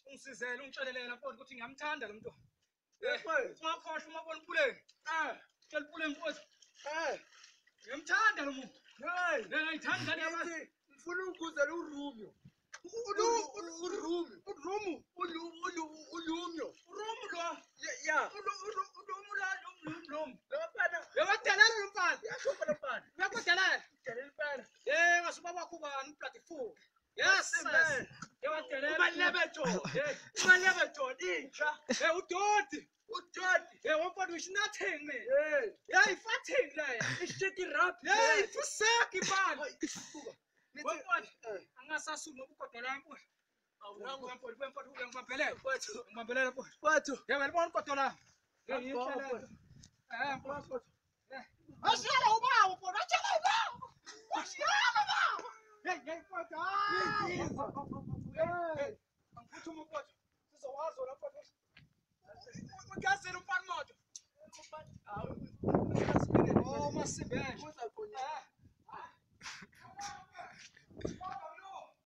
Ungizele ungitshelele lapho ukuthi ngiyamthanda lo muntu. Ungakhohlwa uma bona umpuleni. Tshela umpuleni mfowethu. Ngiyamthanda lo muntu. Ngiyayithanda ngane yabantu. Ngifuna ukuzela uRumio. Oh, mas se bem.